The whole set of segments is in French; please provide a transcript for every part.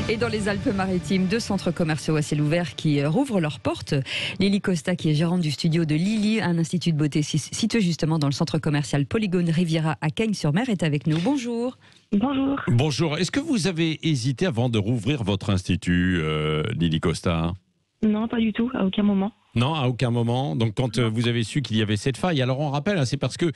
Et dans les Alpes-Maritimes, 2 centres commerciaux à ciel ouvert qui rouvrent leurs portes. Lily Costa, qui est gérante du studio de Lily, un institut de beauté situé justement dans le centre commercial Polygone Riviera à Cagnes-sur-Mer, est avec nous. Bonjour. Bonjour. Bonjour. Est-ce que vous avez hésité avant de rouvrir votre institut, Lily Costa? Non, pas du tout, à aucun moment. Non, à aucun moment. Donc, quand vous avez su qu'il y avait cette faille, alors on rappelle, c'est parce que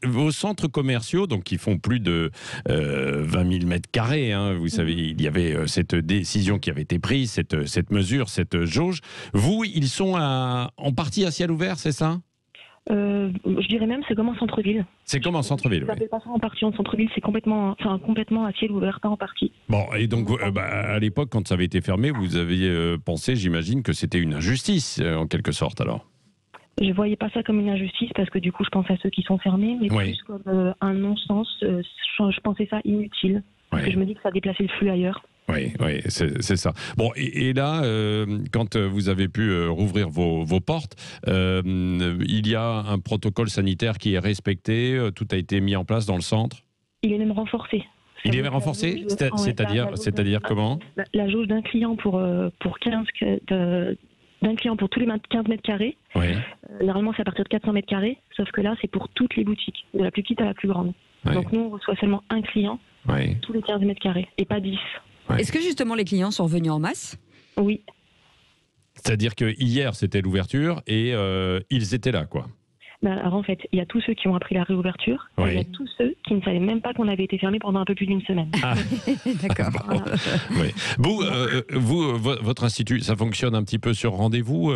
vos centres commerciaux, donc qui font plus de 20 000 mètres carrés, vous savez, il y avait cette décision qui avait été prise, cette mesure, cette jauge. Vous, ils sont en partie à ciel ouvert, c'est ça? Je dirais même c'est comme en centre-ville. C'est comme en centre-ville, oui. Ça pas ça en partie en centre-ville, c'est complètement à ciel ouvert, pas en partie. Bon, et donc à l'époque, quand ça avait été fermé, vous aviez pensé, j'imagine, que c'était une injustice, en quelque sorte, alors? Je voyais pas ça comme une injustice, parce que du coup, je pense à ceux qui sont fermés, mais oui, plus comme un non-sens. Je pensais ça inutile, parce que je me dis que ça déplaçait le flux ailleurs. Oui, c'est ça. Bon, et là, quand vous avez pu rouvrir vos portes, il y a un protocole sanitaire qui est respecté, tout a été mis en place dans le centre? Il est même renforcé. Il est même renforcé? C'est-à-dire comment? La jauge d'un client pour 15 d'un client pour tous les 15 mètres carrés. Oui. Normalement, c'est à partir de 400 mètres carrés, sauf que là, c'est pour toutes les boutiques, de la plus petite à la plus grande. Oui. Donc nous, on reçoit seulement un client, tous les 15 mètres carrés, et pas 10. Ouais. Est-ce que justement les clients sont revenus en masse? Oui. C'est-à-dire que hier, c'était l'ouverture et ils étaient là, quoi. Alors en fait, il y a tous ceux qui ont appris la réouverture, et il y a tous ceux qui ne savaient même pas qu'on avait été fermé pendant un peu plus d'une semaine. Ah. D'accord. Bon. Oui. Vous, votre institut, ça fonctionne un petit peu sur rendez-vous,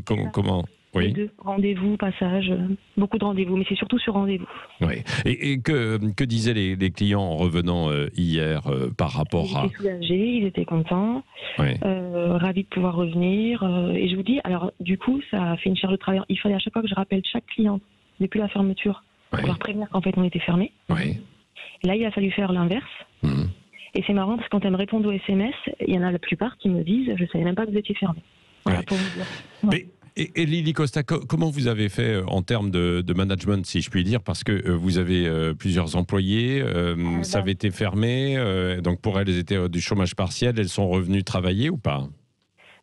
comment? Oui. Rendez-vous, passage, beaucoup de rendez-vous, mais c'est surtout sur rendez-vous. Oui. Et que disaient les clients en revenant hier par rapport à... Ils étaient soulagés, ils étaient contents, ravis de pouvoir revenir. Et je vous dis, alors du coup, ça a fait une charge de travail. Il fallait à chaque fois que je rappelle chaque client depuis la fermeture pour leur prévenir qu'en fait on était fermé. Oui. Et là, il a fallu faire l'inverse. Et c'est marrant parce que quand elles me répondent aux SMS, il y en a la plupart qui me disent « je ne savais même pas que vous étiez fermé ». Voilà, pour vous dire. Mais... Et Lily Costa, comment vous avez fait en termes de management, si je puis dire, parce que vous avez plusieurs employés, ça avait été fermé, donc pour elles, étaient du chômage partiel, elles sont revenues travailler ou pas?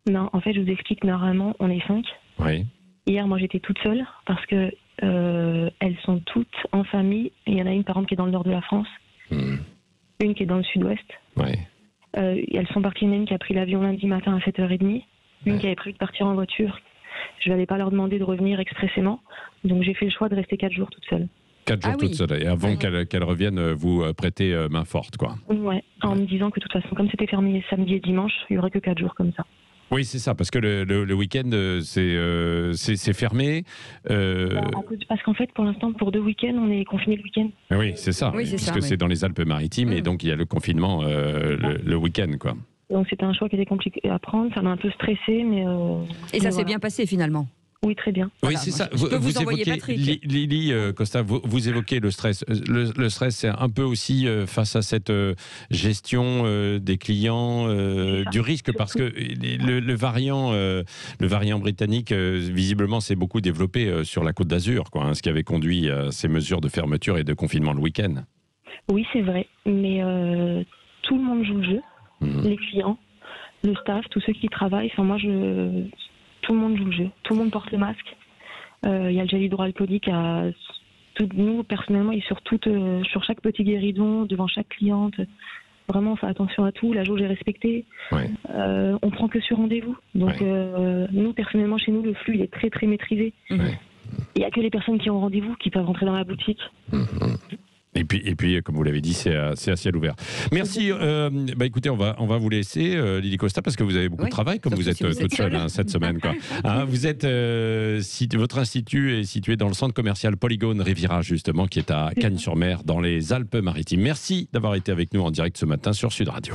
Non, en fait, je vous explique, normalement, on est 5. Oui. Hier, moi, j'étais toute seule, parce que elles sont toutes en famille, et il y en a une, par exemple, qui est dans le nord de la France, une qui est dans le sud-ouest. Oui. Elles sont parties, une qui a pris l'avion lundi matin à 7h30, une qui avait prévu de partir en voiture. Je n'allais pas leur demander de revenir expressément, donc j'ai fait le choix de rester 4 jours toute seule. 4 jours toute seule, et avant qu'elles reviennent vous prêter main forte, quoi. Ouais, en me disant que de toute façon, comme c'était fermé samedi et dimanche, il n'y aurait que 4 jours comme ça. Oui, c'est ça, parce que le week-end, c'est fermé. Parce qu'en fait, pour l'instant, pour 2 week-ends, on est confiné le week-end. Oui, c'est ça, puisque c'est dans les Alpes-Maritimes, et donc il y a le confinement le week-end, quoi. Donc c'était un choix qui était compliqué à prendre, ça m'a un peu stressé, mais... Et ça s'est bien passé finalement? Oui, très bien. Oui, c'est ça. Vous envoyer évoquez, Patrick. Lily Costa, vous évoquez le stress. Le stress, c'est un peu aussi face à cette gestion des clients, du risque, parce que le variant britannique, visiblement, s'est beaucoup développé sur la Côte d'Azur, ce qui avait conduit à ces mesures de fermeture et de confinement le week-end. Oui, c'est vrai, mais tout le monde joue le jeu. Les clients, le staff, tous ceux qui travaillent. Enfin, moi, tout le monde joue le jeu. Tout le monde porte le masque. Il y a le gel hydroalcoolique. Nous, personnellement, et sur chaque petit guéridon, devant chaque cliente. Vraiment, on fait attention à tout. La jauge est respectée. On prend que sur rendez-vous. Donc, nous, personnellement, chez nous, le flux il est très, très maîtrisé. Il n'y a que les personnes qui ont rendez-vous qui peuvent rentrer dans la boutique. Et puis, comme vous l'avez dit, c'est à ciel ouvert. Merci. Écoutez, on va vous laisser, Lily Costa, parce que vous avez beaucoup de travail, comme vous êtes toute seule cette semaine. Votre institut est situé dans le centre commercial Polygone Riviera, justement, qui est à Cagnes-sur-Mer, dans les Alpes-Maritimes. Merci d'avoir été avec nous en direct ce matin sur Sud Radio.